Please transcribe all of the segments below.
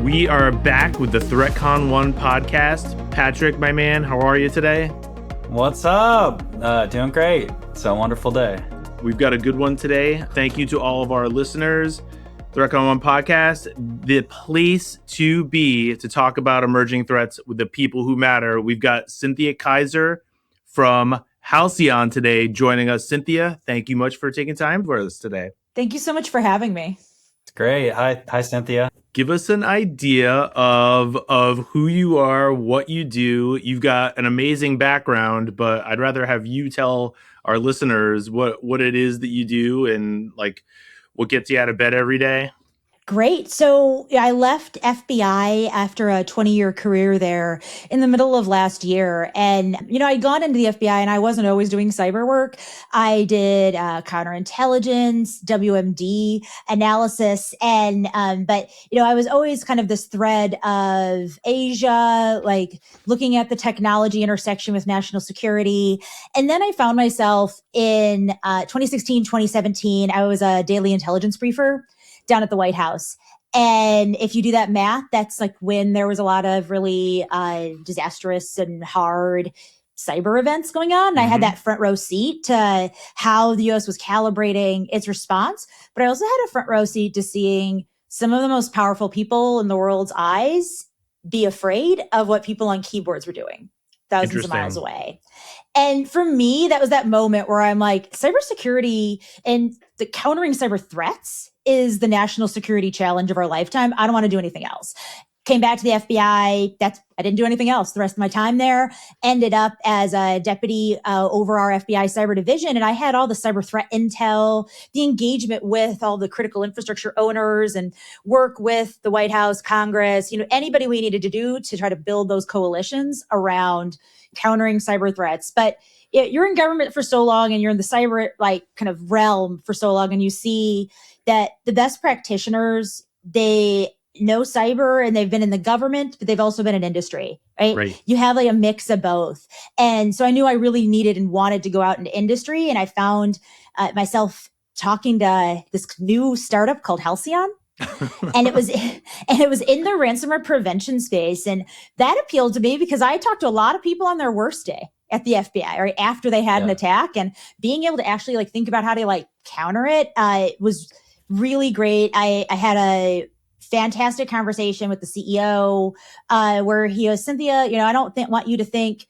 We are back with the THREATCON 1 podcast. Patrick, my man, how are you today? What's up? Doing great. It's a wonderful day. We've got a good one today. Thank you to all of our listeners. THREATCON 1 podcast, the place to be to talk about emerging threats with the people who matter. We've got Cynthia Kaiser from Halcyon today joining us. Cynthia, thank you much for taking time for us today. Thank you so much for having me. It's great. Hi, Cynthia. Give us an idea of who you are, what you do. You've got an amazing background, but I'd rather have you tell our listeners what it is that you do and like what gets you out of bed every day. Great. So I left FBI after a 20-year career there in the middle of last year. And, I'd gone into the FBI and I wasn't always doing cyber work. I did counterintelligence, WMD analysis. But I was always kind of this thread of Asia, like looking at the technology intersection with national security. And then I found myself in 2016, 2017, I was a daily intelligence briefer down at the White House. And if you do that math, that's like when there was a lot of really disastrous and hard cyber events going on. And I had that front row seat to how the US was calibrating its response. But I also had a front row seat to seeing some of the most powerful people in the world's eyes be afraid of what people on keyboards were doing thousands of miles away. And for me, that was that moment where I'm like, cybersecurity and the countering cyber threats is the national security challenge of our lifetime. I don't want to do anything else. Came back to the FBI. I didn't do anything else the rest of my time there. Ended up as a deputy over our FBI cyber division. And I had all the cyber threat intel, the engagement with all the critical infrastructure owners and work with the White House, Congress, anybody we needed to do to try to build those coalitions around countering cyber threats. But you're in government for so long and you're in the cyber kind of realm for so long, and you see that the best practitioners, they know cyber and they've been in the government, but they've also been in industry, right? You have a mix of both. And so I knew I really needed and wanted to go out into industry. And I found myself talking to this new startup called Halcyon. and it was in the ransomware prevention space. And that appealed to me because I talked to a lot of people on their worst day at the FBI, right after they had an attack, and being able to actually think about how to counter it was really great. I had a fantastic conversation with the CEO where he goes, Cynthia, I don't want you to think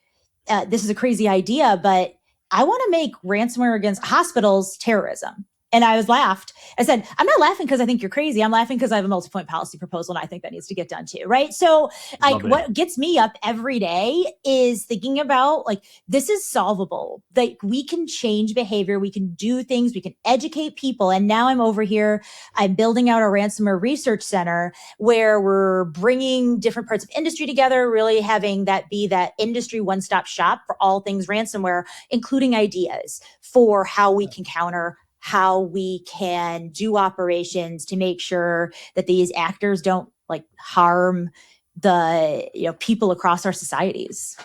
this is a crazy idea, but I want to make ransomware against hospitals terrorism. And I laughed. I said, I'm not laughing because I think you're crazy. I'm laughing because I have a multi-point policy proposal and I think that needs to get done too, right? So what gets me up every day is thinking about this is solvable. We can change behavior. We can do things. We can educate people. And now I'm over here. I'm building out a ransomware research center where we're bringing different parts of industry together, really having that be that industry one-stop shop for all things ransomware, including ideas for how we can counter, how we can do operations to make sure that these actors don't harm the people across our societies.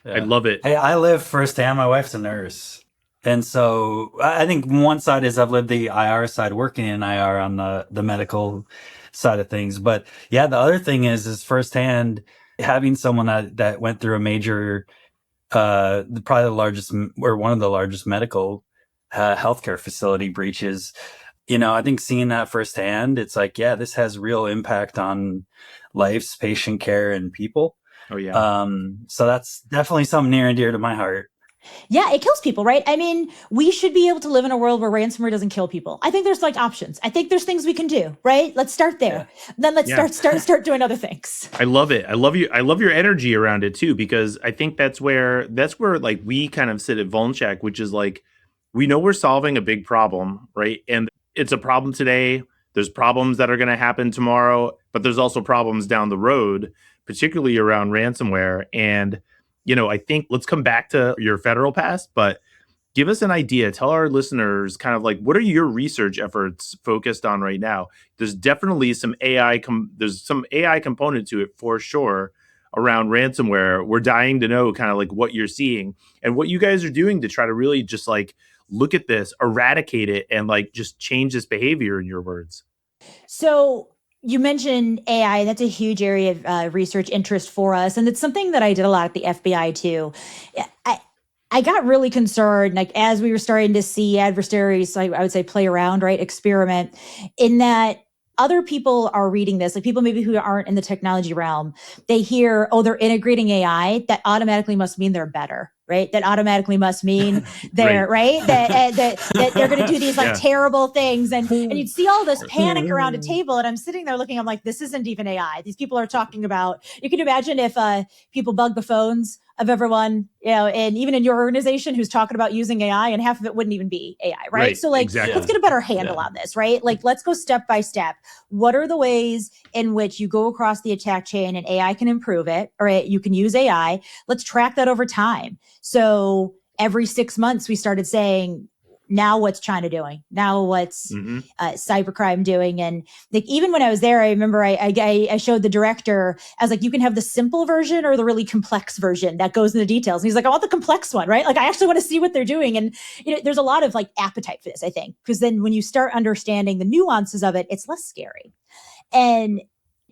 I love it. Hey, I live firsthand. My wife's a nurse. And so I think one side is I've lived the IR side, working in IR on the medical side of things. But yeah, the other thing is firsthand having someone that went through a major, probably the largest or one of the largest medical healthcare facility breaches. I think seeing that firsthand, it's this has real impact on lives, patient care, and people. Oh yeah. So that's definitely something near and dear to my heart. Yeah, it kills people, right? I mean, we should be able to live in a world where ransomware doesn't kill people. I think there's options. I think there's things we can do, right? Let's start there. Yeah. Then let's start doing other things. I love it. I love your energy around it too, because I think that's where we kind of sit at Volncheck, which is we know we're solving a big problem, right? And it's a problem today. There's problems that are going to happen tomorrow, but there's also problems down the road, particularly around ransomware. And, I think let's come back to your federal past, but give us an idea. Tell our listeners kind of what are your research efforts focused on right now? There's definitely some AI component to it for sure around ransomware. We're dying to know kind of what you're seeing and what you guys are doing to try to really just look at this, eradicate it, and just change this behavior, in your words. So you mentioned AI. That's a huge area of research interest for us. And it's something that I did a lot at the FBI too. I, I got really concerned, like as we were starting to see adversaries, I would say play around, right? Experiment in that other people are reading this, like people maybe who aren't in the technology realm, they hear, oh, they're integrating AI. That automatically must mean they're better, right? That automatically must mean they're right. That they're going to do these like terrible things, and you'd see all this panic around a table, and I'm sitting there looking, I'm like, this isn't even AI. These people are talking about. You can imagine if people bug the phones of everyone, and even in your organization who's talking about using AI, and half of it wouldn't even be AI, right? So like, let's get a better handle on this, right? Like, let's go step by step. What are the ways in which you go across the attack chain and AI can improve it, or you can use AI? Let's track that over time. So every 6 months we started saying, now what's China doing? Now what's cybercrime doing? And like, even when I was there, I remember I showed the director, I was like, you can have the simple version or the really complex version that goes into details. And he's like, I want the complex one, right? Like, I actually want to see what they're doing. And there's a lot of like appetite for this, I think, because then when you start understanding the nuances of it, it's less scary. And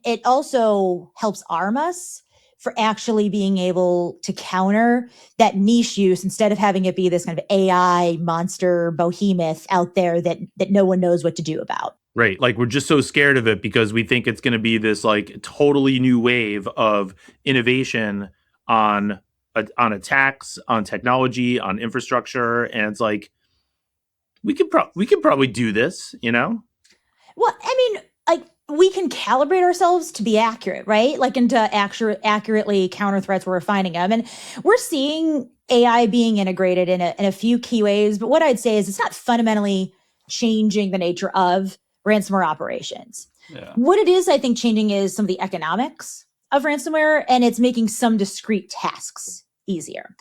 it also helps arm us for actually being able to counter that niche use instead of having it be this kind of AI monster behemoth out there that no one knows what to do about. Right. Like, we're just so scared of it because we think it's going to be this like totally new wave of innovation on attacks, on technology, on infrastructure. And it's like, we could probably do this, Well, I mean, like, we can calibrate ourselves to be accurate, right? Like, and to accurately counter threats where we're finding them. And we're seeing AI being integrated in a few key ways. But what I'd say is it's not fundamentally changing the nature of ransomware operations. Yeah. What it is, I think, changing is some of the economics of ransomware, and it's making some discrete tasks easier.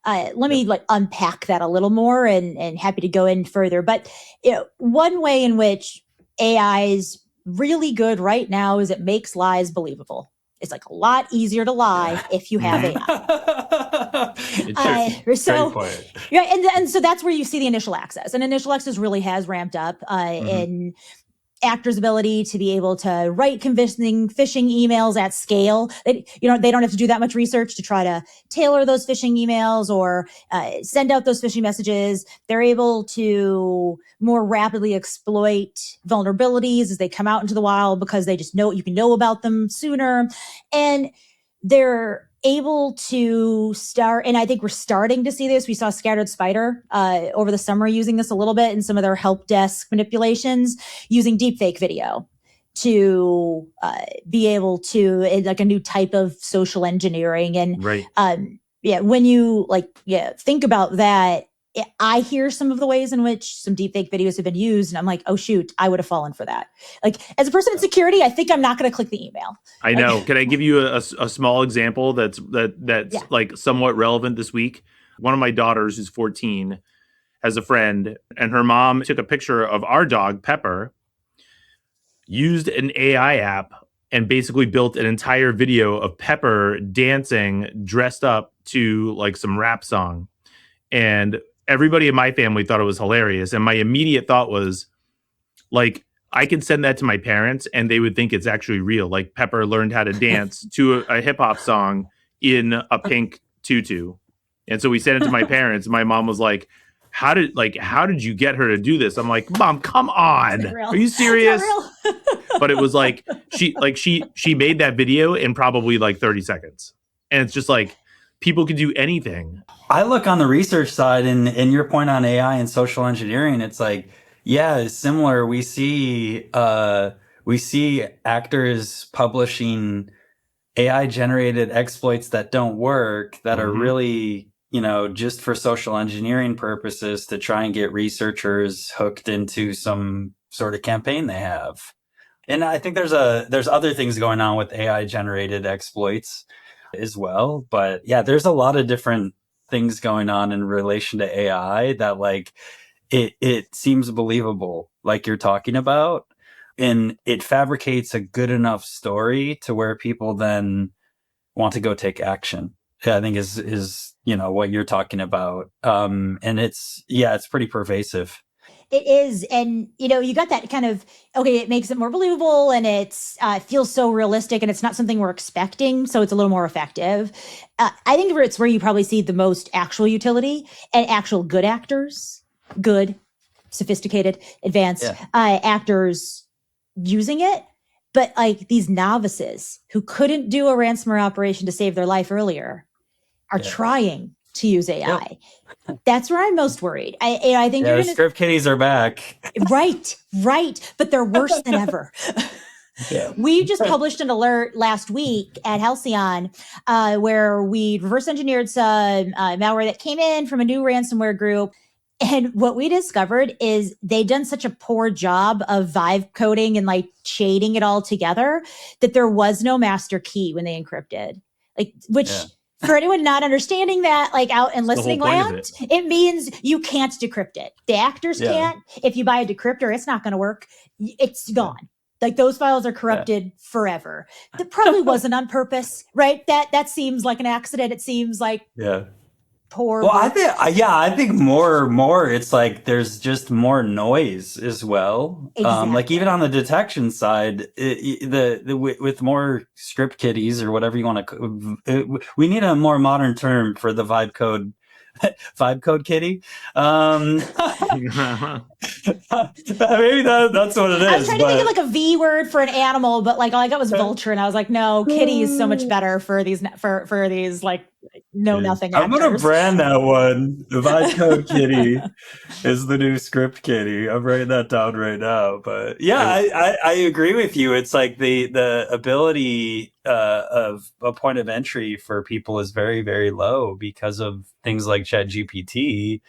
Let me like unpack that a little more, and happy to go in further. But one way in which AI is really good right now is it makes lies believable. It's like a lot easier to lie if you have AI. And so that's where you see the initial access. And initial access really has ramped up in actors' ability to be able to write convincing phishing emails at scale. They don't have to do that much research to try to tailor those phishing emails or send out those phishing messages. They're able to more rapidly exploit vulnerabilities as they come out into the wild because they just know you can know about them sooner. And they're able to start, and I think we're starting to see this. We saw Scattered Spider over the summer using this a little bit in some of their help desk manipulations, using deepfake video to be able to, like a new type of social engineering. And when you think about that, I hear some of the ways in which some deepfake videos have been used, and I'm like, oh shoot, I would have fallen for that. Like, as a person in security, I think I'm not going to click the email. I know. Can I give you a small example that's like somewhat relevant this week? One of my daughters, who's 14, has a friend, and her mom took a picture of our dog Pepper, used an AI app, and basically built an entire video of Pepper dancing dressed up to like some rap song. And everybody in my family thought it was hilarious. And my immediate thought was, like, I could send that to my parents and they would think it's actually real. Like, Pepper learned how to dance to a hip hop song in a pink tutu. And so we sent it to my parents. My mom was like, how did you get her to do this? I'm like, Mom, come on. Are you serious? But it was like, she made that video in probably like 30 seconds. And it's just like, people can do anything. I look on the research side, and your point on AI and social engineering, it's like, yeah, it's similar. We see actors publishing AI generated exploits that don't work, that are really, just for social engineering purposes to try and get researchers hooked into some sort of campaign they have. And I think there's other things going on with AI generated exploits as well. But yeah, there's a lot of different things going on in relation to AI that, like, it seems believable, like you're talking about, and it fabricates a good enough story to where people then want to go take action. I think is what you're talking about. And it's pretty pervasive. It is. And, you got that kind of, okay, it makes it more believable and it feels so realistic and it's not something we're expecting. So it's a little more effective. I think it's where you probably see the most actual utility and actual good actors, good, sophisticated, advanced actors using it. But like these novices who couldn't do a ransomware operation to save their life earlier are trying to use AI. Yep. That's where I'm most worried. I think the script kiddies are back. Right. But they're worse than ever. Yeah. We just published an alert last week at Halcyon where we reverse engineered some malware that came in from a new ransomware group. And what we discovered is they'd done such a poor job of vibe coding and like shading it all together that there was no master key when they encrypted. For anyone not understanding that, like out in listening land, it means you can't decrypt it. The actors can't. If you buy a decryptor, it's not going to work. It's gone. Like those files are corrupted forever. That probably wasn't on purpose, right? That seems like an accident. It seems like poor. Well, I think more. It's like there's just more noise as well. Exactly. Like even on the detection side, with more script kiddies or whatever you want to, we need a more modern term for the vibe code kitty. Maybe that's what it is. I was trying to think of like a V word for an animal, but like all I got was vulture, and I was like, no, kitty is so much better for these like nothing. I'm gonna brand that one. The vibe code kitty is the new script kitty. I'm writing that down right now. But I agree with you. It's like the ability of a point of entry for people is very, very low because of things like ChatGPT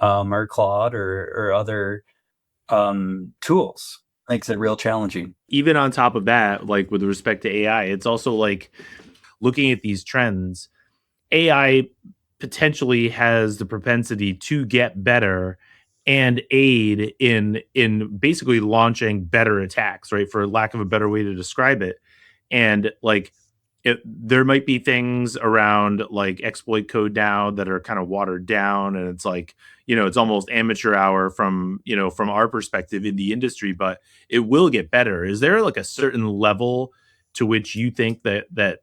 or Claude or other tools. Makes it real challenging. Even on top of that, like with respect to AI, it's also like looking at these trends. AI potentially has the propensity to get better and aid in basically launching better attacks, right? For lack of a better way to describe it. And like there might be things around like exploit code now that are kind of watered down, and it's like, it's almost amateur hour from our perspective in the industry, but it will get better. Is there like a certain level to which you think that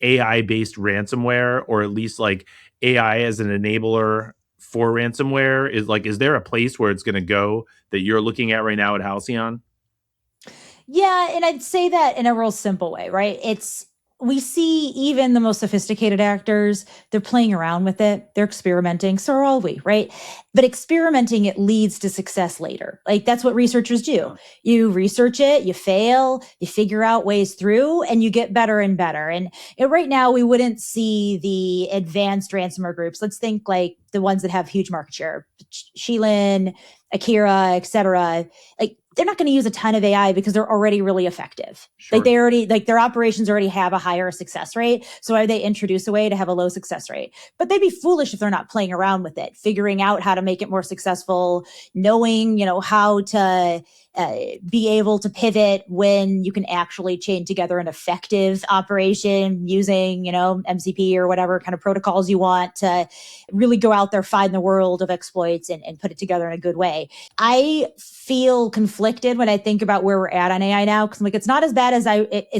AI based ransomware, or at least like AI as an enabler for ransomware, is there a place where it's going to go that you're looking at right now at Halcyon? Yeah, and I'd say that in a real simple way, right? We see even the most sophisticated actors, they're playing around with it. They're experimenting. So are all we, right? But experimenting, it leads to success later. Like that's what researchers do. You research it, you fail, you figure out ways through, and you get better and better. And right now, we wouldn't see the advanced ransomware groups. Let's think like the ones that have huge market share, Sheilin, Akira, et cetera. Like they're not going to use a ton of AI because they're already really effective. Sure. Like their operations already have a higher success rate. So why would they introduce a way to have a low success rate? But they'd be foolish if they're not playing around with it, figuring out how to make it more successful, knowing, how to be able to pivot when you can actually chain together an effective operation using, MCP or whatever kind of protocols you want to really go out there, find the world of exploits and put it together in a good way. I feel conflicted when I think about where we're at on AI now, because it's not as bad as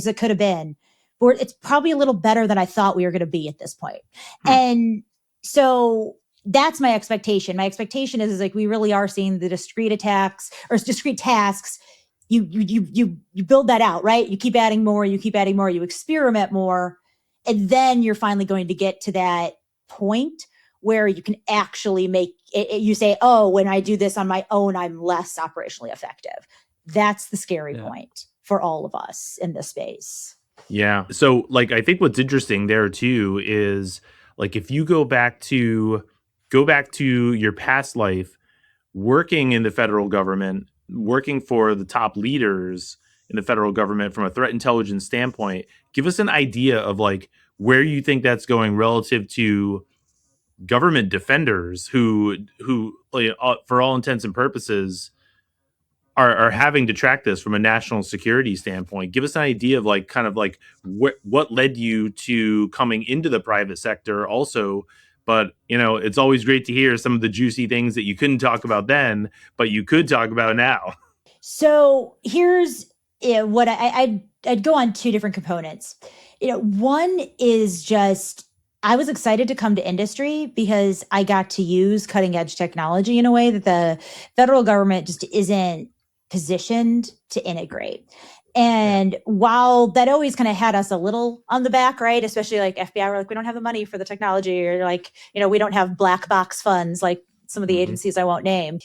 it could have been, but it's probably a little better than I thought we were going to be at this point. And so that's my expectation. My expectation is like we really are seeing the discrete attacks or discrete tasks. You build that out, right? You keep adding more, you experiment more, and then you're finally going to get to that point where you can actually make it, you say, oh, when I do this on my own, I'm less operationally effective. That's the scary point for all of us in this space. Yeah. So like, I think what's interesting there too is like, if you go back to your past life, working in the federal government, working for the top leaders in the federal government from a threat intelligence standpoint, give us an idea of like where you think that's going relative to government defenders who like, for all intents and purposes are having to track this from a national security standpoint. Give us an idea of like kind of like what led you to coming into the private sector also, But, it's always great to hear some of the juicy things that you couldn't talk about then, but you could talk about now. So here's what I'd go on two different components. One is just I was excited to come to industry because I got to use cutting edge technology in a way that the federal government just isn't positioned to integrate. And while that always kind of had us a little on the back, right? Especially like FBI, we're like, we don't have the money for the technology, or like, we don't have black box funds like some of the agencies I won't name.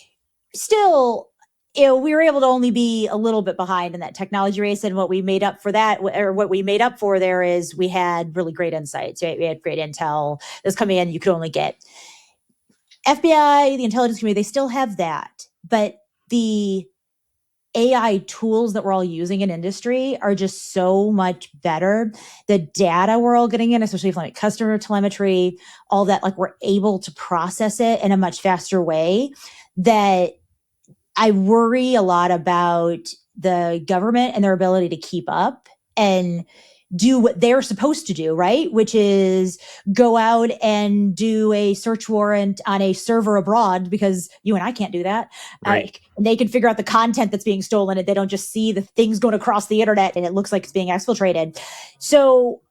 Still, we were able to only be a little bit behind in that technology race. And what we made up for that, or what we made up for there, is we had really great insights, right? We had great intel that's coming in you could only get. FBI, the intelligence community, they still have that. But the AI tools that we're all using in industry are just so much better. The data we're all getting in, especially from like customer telemetry, all that, like we're able to process it in a much faster way that I worry a lot about the government and their ability to keep up and do what they're supposed to do, right? Which is go out and do a search warrant on a server abroad, because you and I can't do that. Right. And they can figure out the content that's being stolen, and they don't just see the things going across the internet and it looks like it's being exfiltrated. So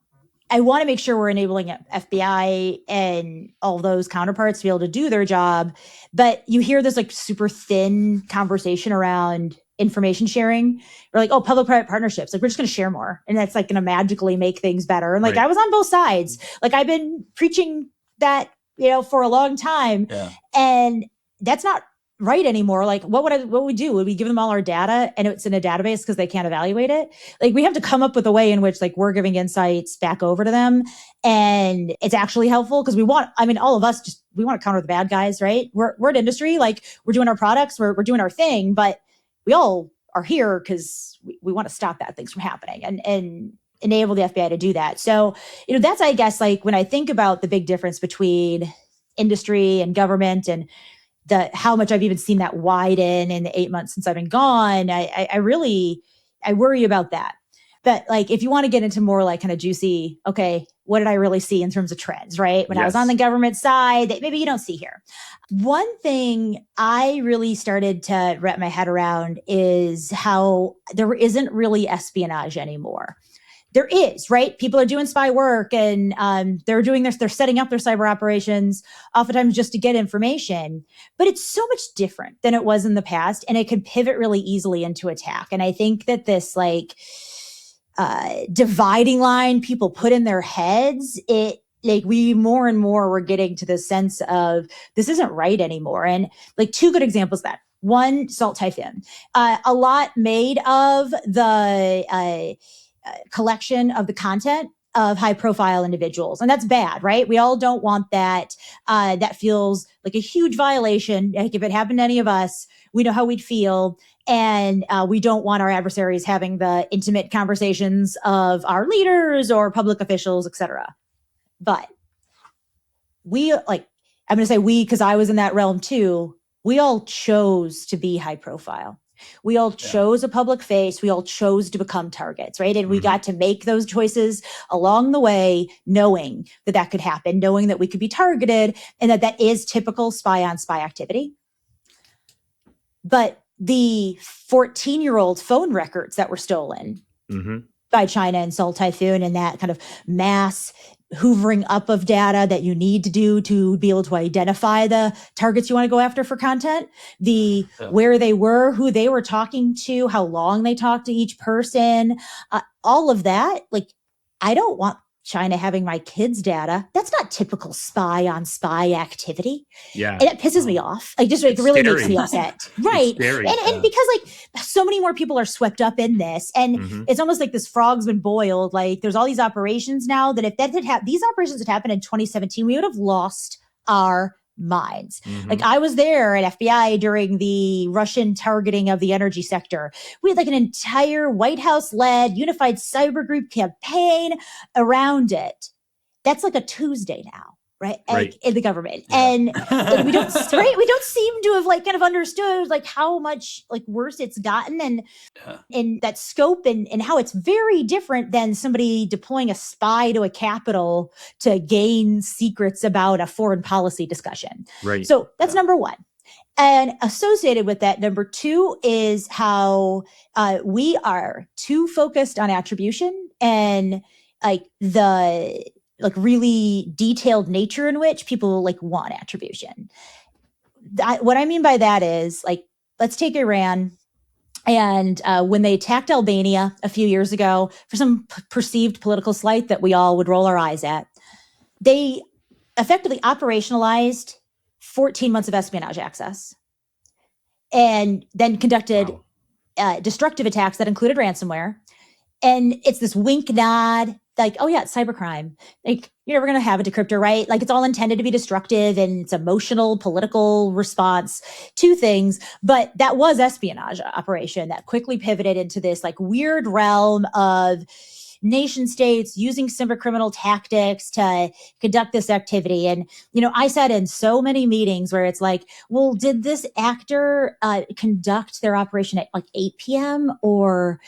I want to make sure we're enabling FBI and all those counterparts to be able to do their job. But you hear this like super thin conversation around information sharing, or like, oh, public-private partnerships. Like, we're just going to share more, and that's like going to magically make things better. And like, I was on both sides. Like, I've been preaching that, for a long time, and that's not right anymore. Like, what would we do? Would we give them all our data and it's in a database because they can't evaluate it? Like, we have to come up with a way in which like we're giving insights back over to them, and it's actually helpful, because all of us we want to counter the bad guys, right? We're an industry, like we're doing our products, we're doing our thing, but we all are here because we want to stop bad things from happening and enable the FBI to do that. So, that's, I guess, like when I think about the big difference between industry and government, and how much I've even seen that widen in the 8 months since I've been gone, I worry about that. But like, if you want to get into more like kind of juicy, okay, what did I really see in terms of trends, right? When I was on the government side that maybe you don't see here. One thing I really started to wrap my head around is how there isn't really espionage anymore. There is, right? People are doing spy work, and they're doing this. They're setting up their cyber operations, oftentimes just to get information. But it's so much different than it was in the past, and it can pivot really easily into attack. And I think that this like dividing line people put in their heads, we more and more we're getting to this sense of this isn't right anymore. And like two good examples of that. One, Salt Typhoon, a lot made of the collection of the content of high profile individuals. And that's bad, right? We all don't want that. That feels like a huge violation. Like, if it happened to any of us, we know how we'd feel. And we don't want our adversaries having the intimate conversations of our leaders or public officials, et cetera. But I'm going to say we, because I was in that realm too. We all chose to be high profile. We all chose a public face. We all chose to become targets, right? And we got to make those choices along the way, knowing that could happen, knowing that we could be targeted, and that is typical spy on spy activity. But the 14-year-old phone records that were stolen by China and Salt Typhoon, and that kind of mass hoovering up of data that you need to do to be able to identify the targets you want to go after for content, where they were, who they were talking to, how long they talked to each person, all of that. Like, I don't want China having my kids' data. That's not typical spy on spy activity. Yeah. And it pisses me off. Like, just, it really makes me upset. Right. And because like so many more people are swept up in this, and it's almost like this frog's been boiled. Like, there's all these operations now that if that had these operations had happened in 2017, we would have lost our minds. Like, I was there at FBI during the Russian targeting of the energy sector. We had like an entire White House led unified cyber group campaign around it. That's like a Tuesday now, right? Right. Like in the government. Yeah. And like, we don't seem to have like kind of understood like how much like worse it's gotten and Yeah. in that scope and how it's very different than somebody deploying a spy to a capital to gain secrets about a foreign policy discussion. Right. So that's number one. And associated with that, number two is how we are too focused on attribution and like the like really detailed nature in which people like want attribution. What I mean by that is like, let's take Iran. And when they attacked Albania a few years ago for some perceived political slight that we all would roll our eyes at, they effectively operationalized 14 months of espionage access and then conducted destructive attacks that included ransomware. And it's this wink nod, like, oh yeah, it's cybercrime. Like, you're never going to have a decryptor, right? Like, it's all intended to be destructive and it's emotional, political response to things. But that was espionage operation that quickly pivoted into this like weird realm of nation states using cyber criminal tactics to conduct this activity. And, you know, I sat in so many meetings where it's like, well, did this actor conduct their operation at like 8 p.m. or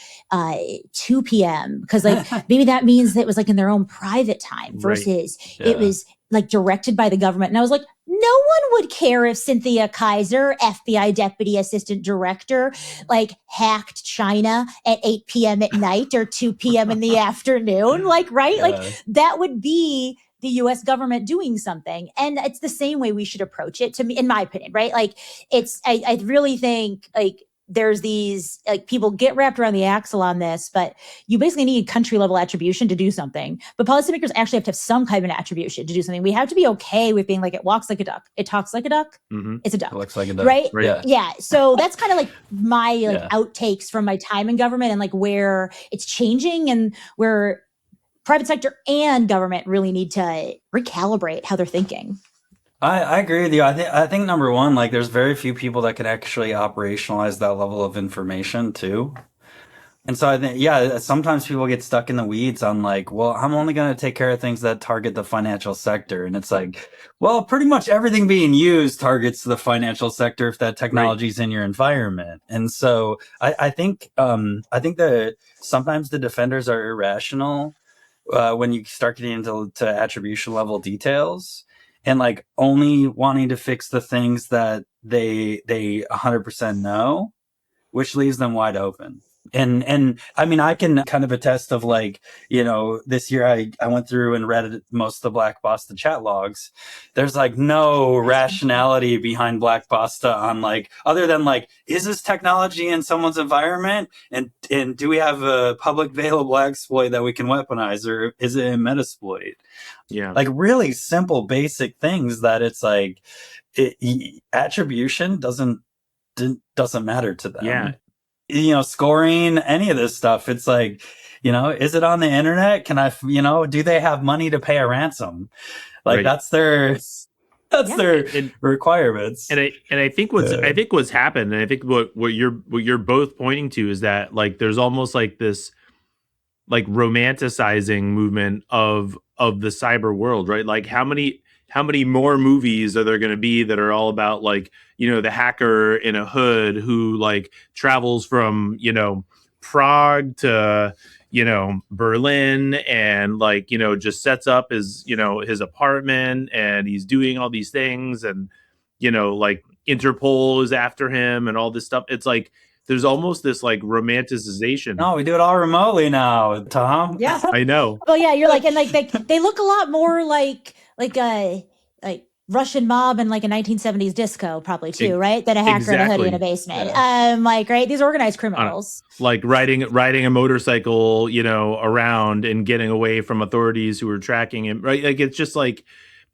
2 p.m.? Because like maybe that means that it was like in their own private time versus it was like directed by the government. And I was like, no one would care if Cynthia Kaiser, FBI Deputy Assistant Director, like hacked China at 8 p.m. at night or 2 p.m. in the afternoon. Like, right? Like that would be the US government doing something. And it's the same way we should approach it, to me, in my opinion, right? Like it's, I really think like there's these like people get wrapped around the axle on this, but you basically need country level attribution to do something. But policymakers actually have to have some kind of an attribution to do something. We have to be okay with being like, it walks like a duck, it talks like a duck, it's a duck. It looks like a duck. Right? Right. Yeah. So that's kind of like my like outtakes from my time in government and like where it's changing and where private sector and government really need to recalibrate how they're thinking. I agree with you. I think number one, like there's very few people that can actually operationalize that level of information too. And so I think, yeah, sometimes people get stuck in the weeds on like, well, I'm only going to take care of things that target the financial sector. And it's like, well, pretty much everything being used targets the financial sector if that technology is in your environment. And so I think that sometimes the defenders are irrational when you start getting into attribution level details. And like only wanting to fix the things that they 100% know, which leaves them wide open. And I mean, I can kind of attest of like, you know, this year I went through and read most of the Black Basta chat logs. There's like no rationality behind Black Basta on like, other than like, is this technology in someone's environment? And do we have a public available exploit that we can weaponize, or is it a metasploit? Yeah. Like really simple, basic things that it's like attribution doesn't matter to them. Yeah. You know, scoring, any of this stuff. It's like, you know, is it on the internet? Can I, you know, do they have money to pay a ransom? Like that's their requirements. And I think what's happened, and I think what you're both pointing to is that like there's almost like this like romanticizing movement of the cyber world, right? Like how many more movies are there going to be that are all about like, you know, the hacker in a hood who like travels from, you know, Prague to, you know, Berlin and like, you know, just sets up his, you know, his apartment and he's doing all these things and, you know, like Interpol is after him and all this stuff. It's like there's almost this like romanticization. No, we do it all remotely now, Tom. Yeah. I know. Well, yeah, you're like, and like they look a lot more like Russian mob and like a 1970s disco probably too, right? Than a hacker in a hoodie in a basement. Yeah. Like, right, these organized criminals. Like riding a motorcycle, you know, around and getting away from authorities who are tracking him, right? Like it's just like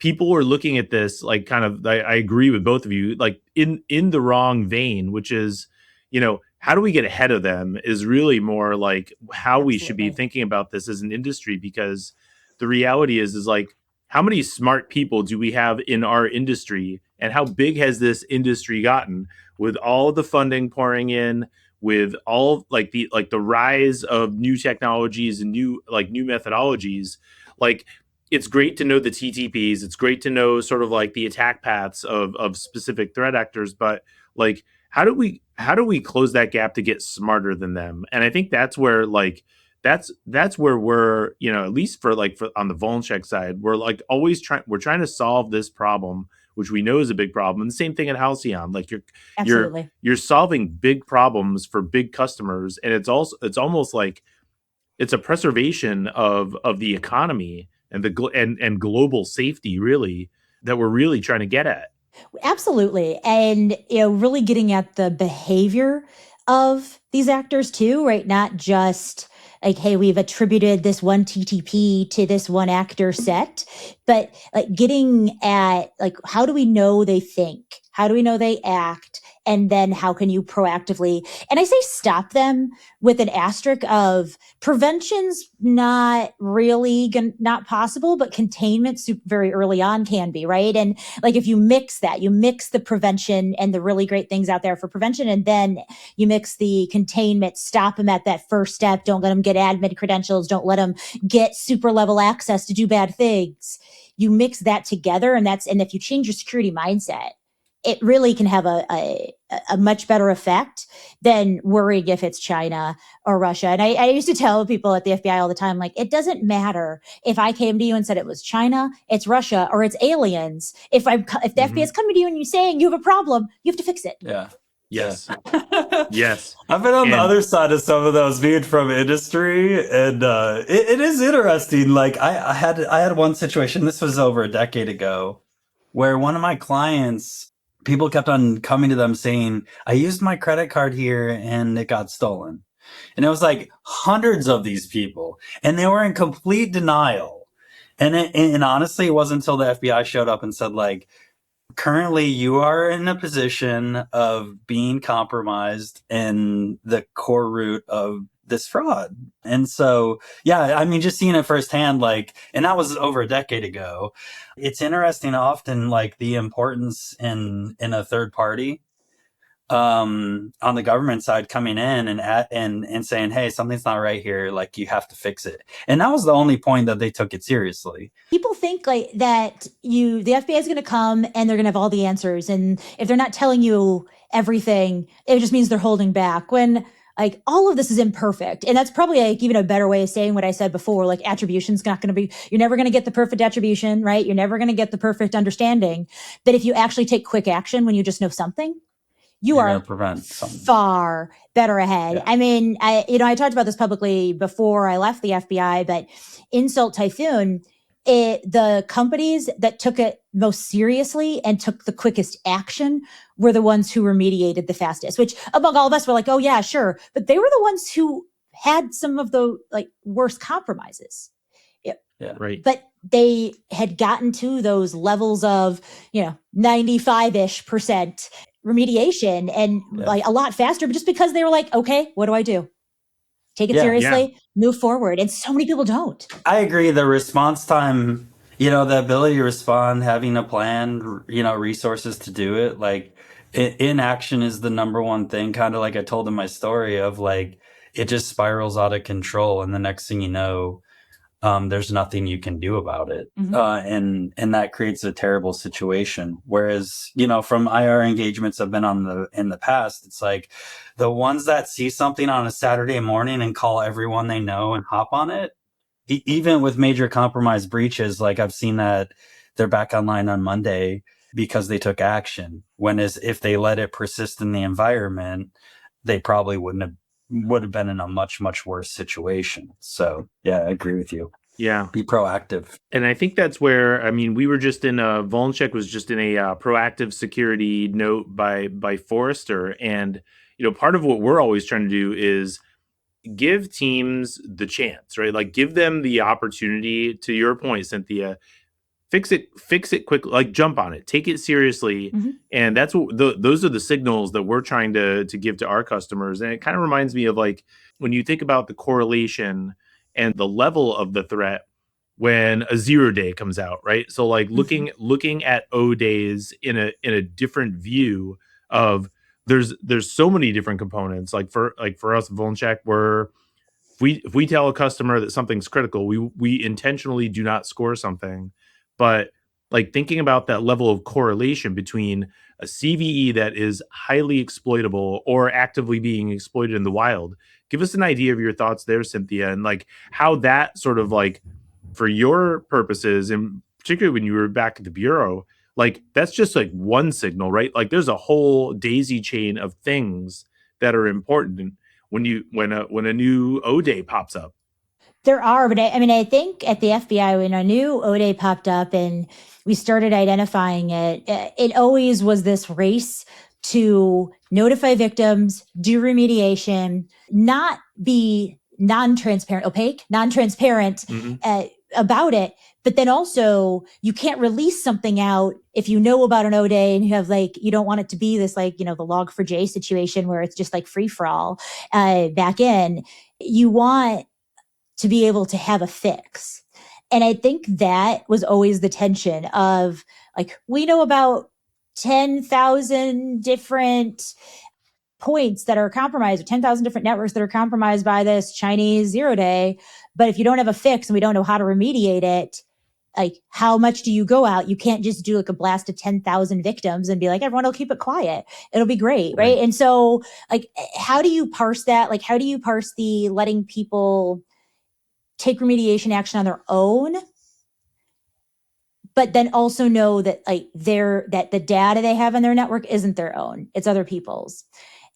people are looking at this like kind of, I agree with both of you, like in the wrong vein, which is, you know, how do we get ahead of them is really more like how we should be thinking about this as an industry, because the reality is like, how many smart people do we have in our industry, and how big has this industry gotten with all the funding pouring in, with all like the rise of new technologies and new methodologies? Like it's great to know the TTPs. It's great to know sort of like the attack paths of specific threat actors, but like how do we close that gap to get smarter than them? And I think that's where like that's where we're, you know, at least for on the vuln check side, we're like always trying to solve this problem, which we know is a big problem. And the same thing at Halcyon. Like Absolutely. you're solving big problems for big customers, and it's almost like it's a preservation of the economy and and global safety, really, that we're really trying to get at. Absolutely. And, really getting at the behavior of these actors too, right? Not just like, hey, we've attributed this one TTP to this one actor set, but like getting at like, how do we know they think? How do we know they act? And then how can you proactively, and I say stop them with an asterisk of prevention's not really not possible, but containment very early on can be, right? And like if you mix the prevention and the really great things out there for prevention, and then you mix the containment, stop them at that first step. Don't let them get admin credentials. Don't let them get super level access to do bad things. You mix that together, and if you change your security mindset, it really can have a much better effect than worrying if it's China or Russia. And I used to tell people at the FBI all the time, like, it doesn't matter if I came to you and said it was China, it's Russia, or it's aliens. If the FBI is coming to you and you're saying you have a problem, you have to fix it. Yeah. Yes. Yeah. Yes. I've been on the other side of some of those, being from industry, and it is interesting. Like I had one situation. This was over a decade ago, where one of my clients, people kept on coming to them saying, "I used my credit card here and it got stolen," and it was like hundreds of these people, and they were in complete denial. And honestly, it wasn't until the FBI showed up and said, like, currently you are in a position of being compromised in the core root of this fraud. And so, yeah, I mean, just seeing it firsthand, like, and that was over a decade ago. It's interesting often, like, the importance in a third party on the government side coming in and saying, hey, something's not right here, like you have to fix it. And that was the only point that they took it seriously. People think like that the FBI is going to come and they're going to have all the answers, and if they're not telling you everything, it just means they're holding back, when like all of this is imperfect. And that's probably like even a better way of saying what I said before. Like attribution's not going to be, you're never going to get the perfect attribution, right? You're never going to get the perfect understanding. But if you actually take quick action when you just know something, you're are prevent something. Far better ahead. Yeah. I mean, I talked about this publicly before I left the FBI, but Insult Typhoon, the companies that took it most seriously and took the quickest action were the ones who remediated the fastest, which among all of us were like, oh yeah, sure. But they were the ones who had some of the like worst compromises. Yeah. Right. But they had gotten to those levels of, 95-ish% remediation and like a lot faster, but just because they were like, okay, what do I do? Take it seriously, move forward. And so many people don't. I agree. The response time, the ability to respond, having a plan, resources to do it, like inaction is the number one thing. Kind of like I told in my story of like, it just spirals out of control. And the next thing you know, there's nothing you can do about it. And that creates a terrible situation. Whereas, from IR engagements I've been on in the past, it's like the ones that see something on a Saturday morning and call everyone they know and hop on it, even with major compromise breaches, like I've seen that they're back online on Monday because they took action. If they let it persist in the environment, they probably would have been in a much, much worse situation. So yeah, I agree with you. Yeah. Be proactive. And I think that's where, I mean, we were just in Vulncheck was just in a proactive security note by Forrester. And, part of what we're always trying to do is give teams the chance, right? Like give them the opportunity, to your point, Cynthia, fix it quickly, like jump on it, take it seriously. And that's what those are the signals that we're trying to give to our customers. And it kind of reminds me of like when you think about the correlation and the level of the threat when a 0 day comes out, right? So like looking at O days in a different view of there's so many different components. Like for us, Vulncheck, we're if we tell a customer that something's critical, we intentionally do not score something. But like thinking about that level of correlation between a CVE that is highly exploitable or actively being exploited in the wild. Give us an idea of your thoughts there, Cynthia, and like how that sort of like for your purposes, and particularly when you were back at the bureau, like that's just like one signal, right? Like there's a whole daisy chain of things that are important when a new O day pops up. There are, but I mean, I think at the FBI, when a new O day popped up and we started identifying it, it always was this race to notify victims, do remediation, not be non-transparent, opaque, non-transparent about it. But then also, you can't release something out if you know about an O day and you have like, you don't want it to be this like, the Log4j situation where it's just like free for all back in. You want to be able to have a fix. And I think that was always the tension of like, we know about 10,000 different points that are compromised, or 10,000 different networks that are compromised by this Chinese 0 day. But if you don't have a fix and we don't know how to remediate it, like how much do you go out? You can't just do like a blast of 10,000 victims and be like, everyone will keep it quiet. It'll be great. Right. And so like, how do you parse that? Like, how do you parse the letting people take remediation action on their own, but then also know that like that the data they have in their network isn't their own, it's other people's.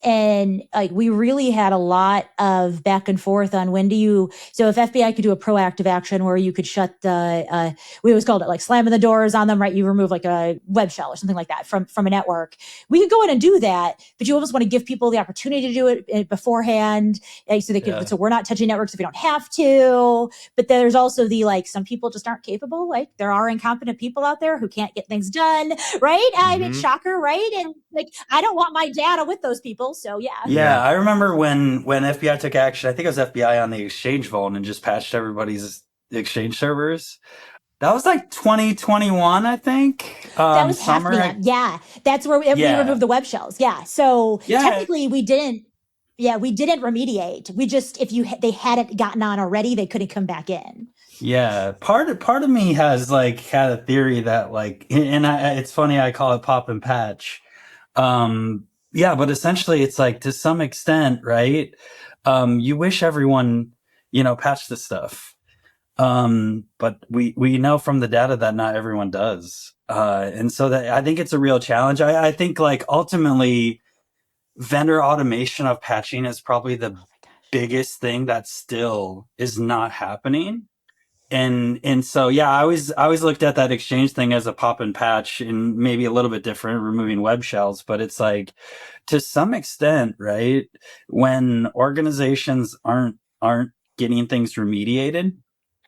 And like we really had a lot of back and forth on so if FBI could do a proactive action where you could shut we always called it like slamming the doors on them, right? You remove like a web shell or something like that from a network. We could go in and do that, but you almost want to give people the opportunity to do it beforehand, so they could. Yeah. So we're not touching networks if we don't have to. But there's also the like some people just aren't capable. Like there are incompetent people out there who can't get things done, right? I mean, shocker, right? And like I don't want my data with those people. So yeah, I remember when FBI took action. I think it was FBI on the Exchange Vault and just patched everybody's Exchange servers. That was like 2021, I think. That was summer. Yeah, that's where we removed the web shells. Yeah, so technically we didn't. Yeah, we didn't remediate. We just they hadn't gotten on already, they couldn't come back in. Yeah, part of me has like had a theory that like, and it's funny I call it pop and patch. Yeah, but essentially it's like to some extent, right? You wish everyone, patched this stuff. But we know from the data that not everyone does. And so that I think it's a real challenge. I think like ultimately vendor automation of patching is probably the biggest thing that still is not happening. And so, yeah, I always looked at that Exchange thing as a pop and patch and maybe a little bit different, removing web shells. But it's like, to some extent, right, when organizations aren't getting things remediated,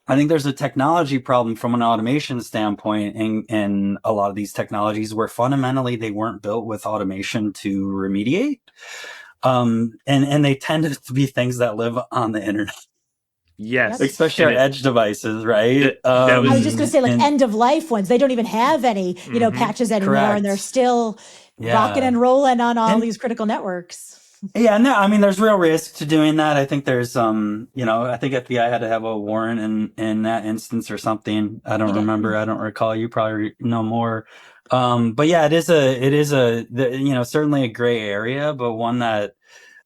I think there's a technology problem from an automation standpoint in a lot of these technologies where fundamentally they weren't built with automation to remediate. And they tend to be things that live on the internet. Yes. Especially our edge devices, right? I was just going to say like end of life ones. They don't even have any, patches anymore. Correct. And they're still rocking and rolling on all these critical networks. Yeah, no, I mean, there's real risk to doing that. I think there's, I think FBI had to have a warrant in that instance or something. I don't remember. I don't recall. You probably know more. But yeah, it is certainly a gray area, but one that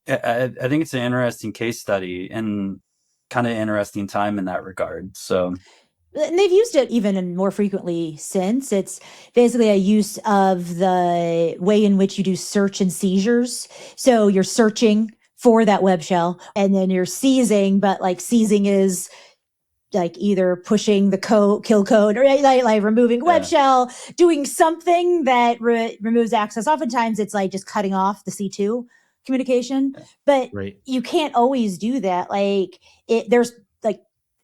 I think it's an interesting case study and kind of interesting time in that regard. So. And they've used it even more frequently since. It's basically a use of the way in which you do search and seizures. So you're searching for that web shell and then you're seizing, but like seizing is like either pushing the kill code or like removing web shell, doing something that removes access. Oftentimes it's like just cutting off the C2 communication, but you can't always do that. Like there's like,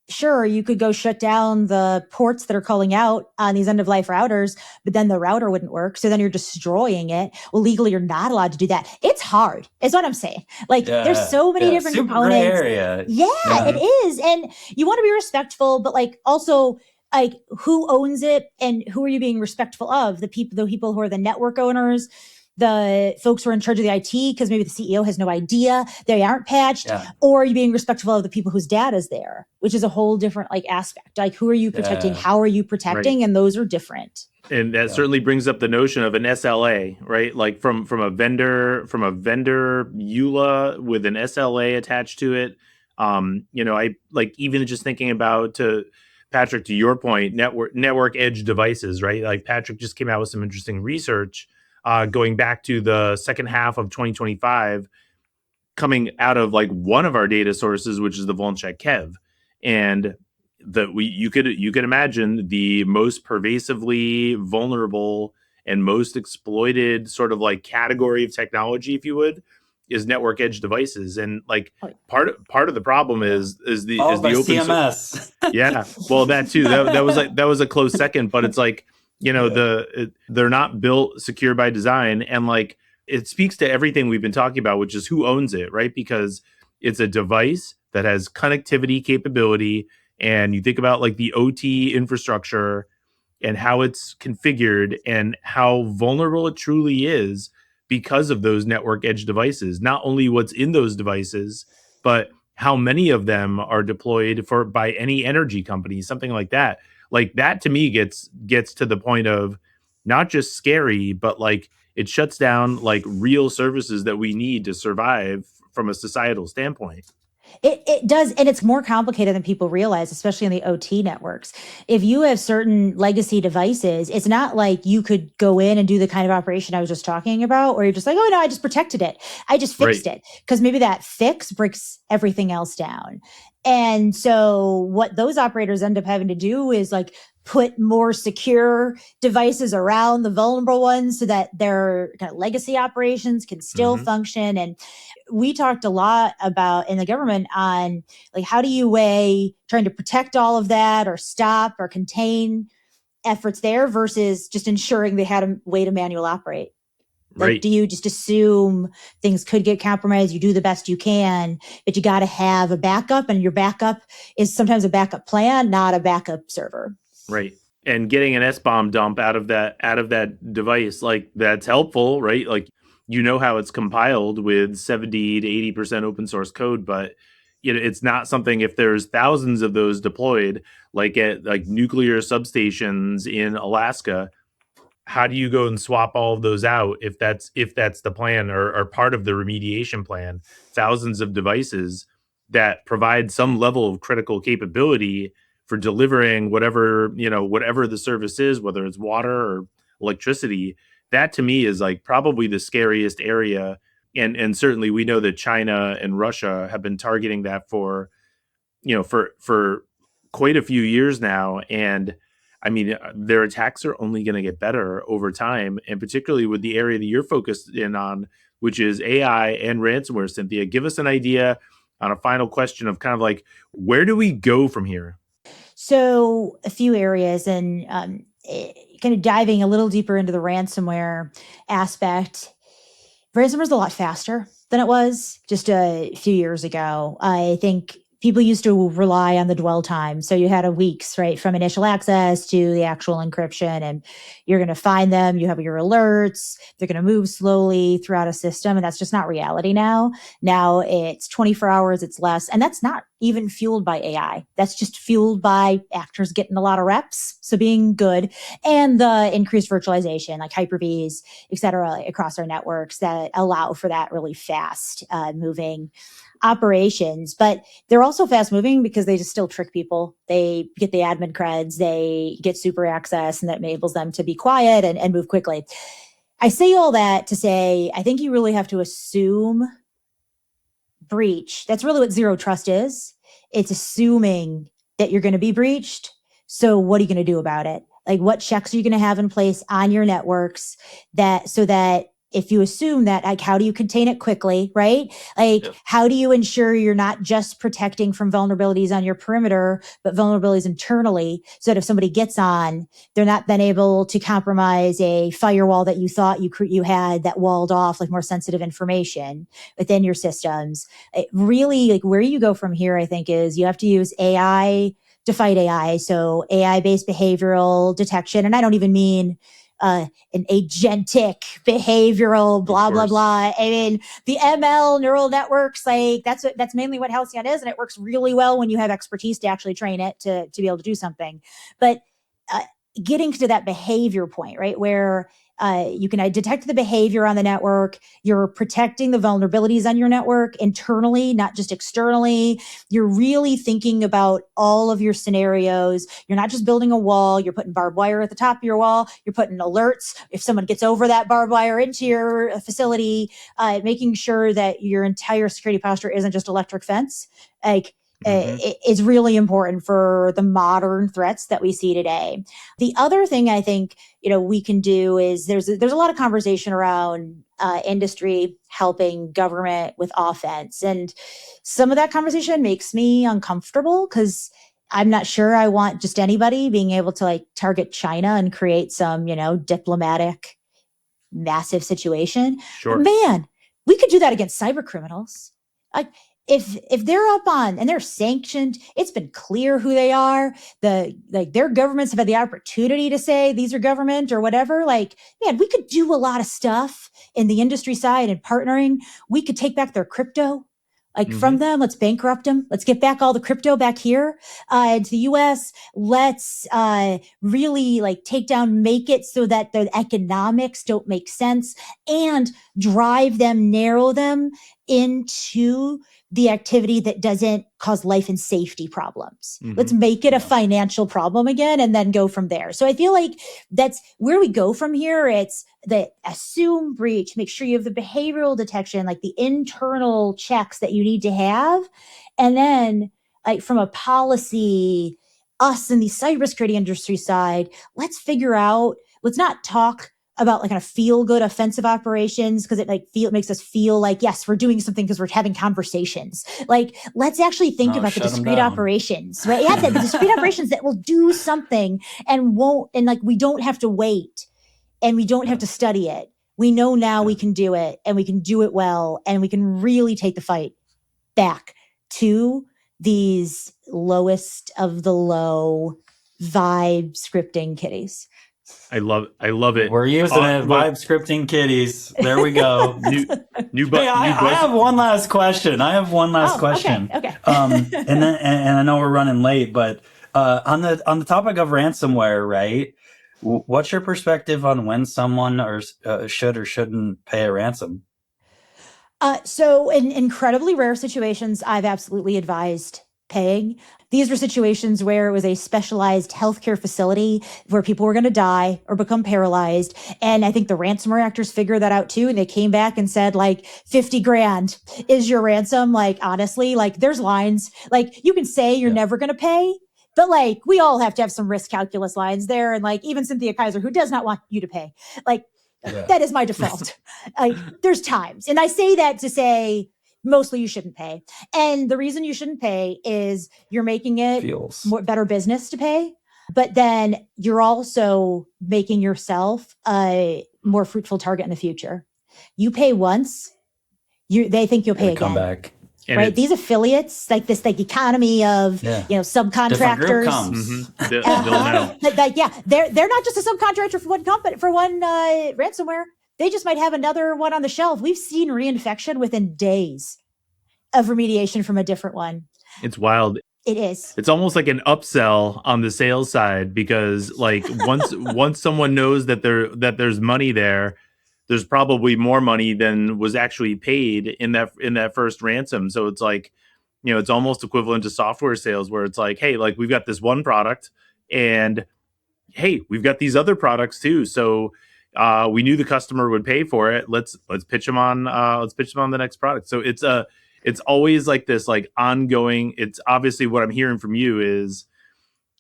sure, you could go shut down the ports that are calling out on these end of life routers, but then the router wouldn't work. So then you're destroying it. Well, legally, you're not allowed to do that. It's hard, is what I'm saying. Like there's so many different components. Area. Yeah, it is. And you want to be respectful, but like also like who owns it and who are you being respectful of? The people who are the network owners. the folks who are in charge of the IT because maybe the CEO has no idea, they aren't patched, Yeah. or are you being respectful of the people whose data is there, which is a whole different like aspect. Like, who are you protecting? Yeah. How are you protecting? Right. And those are different. And that Yeah. certainly brings up the notion of an SLA, right? Like from a vendor EULA with an SLA attached to it. I like even just thinking about, to Patrick, to your point, network edge devices, right? Like Patrick just came out with some interesting research going back to the second half of 2025, coming out of like one of our data sources, which is the Vulncheck Kev. And you could imagine the most pervasively vulnerable and most exploited sort of like category of technology, if you would, is network edge devices. And like part of the problem is the open source. CMS. Yeah, well, that too. That was a close second, but it's like, they're not built secure by design, and like it speaks to everything we've been talking about, which is who owns it, right? Because it's a device that has connectivity capability, and you think about like the OT infrastructure and how it's configured and how vulnerable it truly is because of those network edge devices. Not only what's in those devices, but how many of them are deployed by any energy company, something like that. Like that to me gets to the point of not just scary, but like it shuts down like real services that we need to survive from a societal standpoint. It does, and it's more complicated than people realize, especially in the OT networks. If you have certain legacy devices, it's not like you could go in and do the kind of operation I was just talking about, or you're just like, oh no, I just protected it. I just fixed it. Because maybe that fix breaks everything else down. And so what those operators end up having to do is like put more secure devices around the vulnerable ones so that their kind of legacy operations can still function. And we talked a lot about in the government on like, how do you weigh trying to protect all of that or stop or contain efforts there versus just ensuring they had a way to manual operate? Like, do you just assume things could get compromised? You do the best you can, but you got to have a backup, and your backup is sometimes a backup plan, not a backup server. Right. And getting an SBOM dump out of that device, like that's helpful, right? Like, how it's compiled with 70 to 80% open source code, but it's not something, if there's thousands of those deployed, like at like nuclear substations in Alaska, how do you go and swap all of those out if that's the plan or part of the remediation plan? Thousands of devices that provide some level of critical capability for delivering whatever the service is, whether it's water or electricity. That to me is like probably the scariest area. And certainly we know that China and Russia have been targeting that for quite a few years now. And I mean, their attacks are only going to get better over time, and particularly with the area that you're focused in on, which is AI and ransomware. Cynthia, give us an idea on a final question of kind of like, where do we go from here? So a few areas, and kind of diving a little deeper into the ransomware aspect. Ransomware is a lot faster than it was just a few years ago. I think people used to rely on the dwell time. So you had a weeks, right, from initial access to the actual encryption, and you're going to find them. You have your alerts. They're going to move slowly throughout a system. And that's just not reality now. Now it's 24 hours, it's less. And that's not even fueled by AI. That's just fueled by actors getting a lot of reps. So being good, and the increased virtualization, like Hyper-Vs, et cetera, across our networks that allow for that really fast moving operations. But they're also fast moving because they just still trick people. They get the admin creds, they get super access, and that enables them to be quiet and move quickly. I say all that to say, I think you really have to assume breach. That's really what zero trust is. It's assuming that you're going to be breached. So what are you going to do about it? Like, what checks are you going to have in place on your networks so that if you assume that, like, how do you contain it quickly, right? Like, how do you ensure you're not just protecting from vulnerabilities on your perimeter, but vulnerabilities internally, so that if somebody gets on, they're not then able to compromise a firewall that you thought you had that walled off like more sensitive information within your systems. It really, like, where you go from here, I think, is you have to use AI to fight AI. So AI-based behavioral detection, and I don't even mean an agentic behavioral blah blah blah. I mean, the ML neural networks, like that's mainly what Halcyon is, and it works really well when you have expertise to actually train it to be able to do something. But getting to that behavior point, right, where you can detect the behavior on the network. You're protecting the vulnerabilities on your network internally, not just externally. You're really thinking about all of your scenarios. You're not just building a wall. You're putting barbed wire at the top of your wall. You're putting alerts if someone gets over that barbed wire into your facility, making sure that your entire security posture isn't just electric fence. Like, is really important for the modern threats that we see today. The other thing I think we can do is there's a lot of conversation around industry helping government with offense, and some of that conversation makes me uncomfortable because I'm not sure I want just anybody being able to like target China and create some diplomatic massive situation. Sure. But man, we could do that against cyber criminals. Like if they're up on and they're sanctioned, it's been clear who they are. Their governments have had the opportunity to say these are government or whatever. Like, man, we could do a lot of stuff in the industry side and partnering. We could take back their crypto. From them, let's bankrupt them. Let's get back all the crypto back here into the U.S. Let's really take down, make it so that the economics don't make sense, and drive them, narrow them into the activity that doesn't cause life and safety problems. Let's make it a financial problem again and then go from there. So I feel like that's where we go from here. It's the assume breach, make sure you have the behavioral detection, like the internal checks that you need to have. And then from a policy, us in the cybersecurity industry side, let's not talk about kind of feel good offensive operations because it makes us feel like, yes, we're doing something because we're having conversations. Let's actually think about the discrete operations, right? Yeah, the discrete operations that will do something and we don't have to wait and we don't have to study it. We know now we can do it and we can do it well and we can really take the fight back to these lowest of the low vibe scripting kitties. I love it. We're using it. Vibe scripting kitties. There we go. I have one last question. Okay. And I know we're running late, but on the topic of ransomware, right? What's your perspective on when someone should or shouldn't pay a ransom? So in incredibly rare situations, I've absolutely advised paying. These were situations where it was a specialized healthcare facility where people were going to die or become paralyzed. And I think the ransomware actors figured that out too. And they came back and said, $50,000 is your ransom. Honestly, there's lines, you can say you're never going to pay, but we all have to have some risk calculus lines there. And even Cynthia Kaiser, who does not want you to pay, that is my default. There's times. And I say that to say, mostly you shouldn't pay. And the reason you shouldn't pay is you're making it better business to pay. But then you're also making yourself a more fruitful target in the future. You pay once, they think you'll pay again. Come back. Right? These affiliates, this economy of subcontractors. They're not just a subcontractor for one company, for one ransomware. They just might have another one on the shelf. We've seen reinfection within days of remediation from a different one. It's wild. It is. It's almost like an upsell on the sales side because once someone knows that there's money there, there's probably more money than was actually paid in that first ransom. So it's it's almost equivalent to software sales where it's hey, we've got this one product and hey, we've got these other products too. So we knew the customer would pay for it. Let's pitch them on the next product. So it's always this ongoing. It's obviously what I'm hearing from you is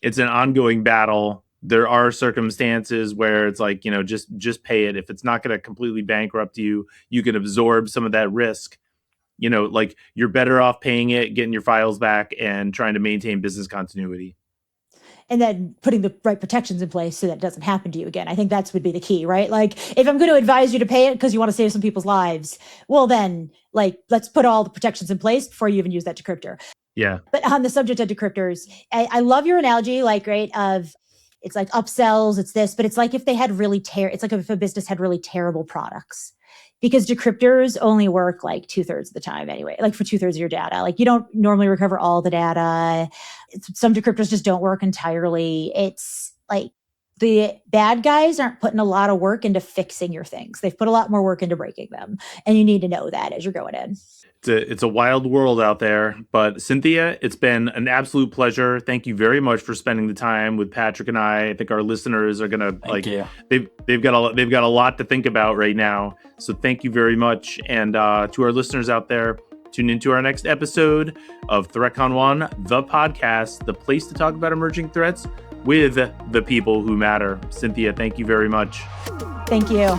it's an ongoing battle. There are circumstances where it's just pay it. If it's not going to completely bankrupt you, you can absorb some of that risk. You're better off paying it, getting your files back, and trying to maintain business continuity. And then putting the right protections in place so that it doesn't happen to you again. I think that's would be the key, right? If I'm going to advise you to pay it because you want to save some people's lives, well then, let's put all the protections in place before you even use that decryptor. Yeah. But on the subject of decryptors, I love your analogy, of It's like upsells, it's this, but it's like if they had really it's like if a business had really terrible products, because decryptors only work like 2/3 of the time anyway, like for 2/3 of your data. Like you don't normally recover all the data. Some decryptors just don't work entirely. It's like the bad guys aren't putting a lot of work into fixing your things. They've put a lot more work into breaking them. And you need to know that as you're going in. It's a wild world out there, but Cynthia, it's been an absolute pleasure. Thank you very much for spending the time with Patrick and I. I think our listeners are gonna they've got a lot to think about right now. So thank you very much, and to our listeners out there, tune into our next episode of THREATCON 1, the podcast, the place to talk about emerging threats with the people who matter. Cynthia, thank you very much. Thank you.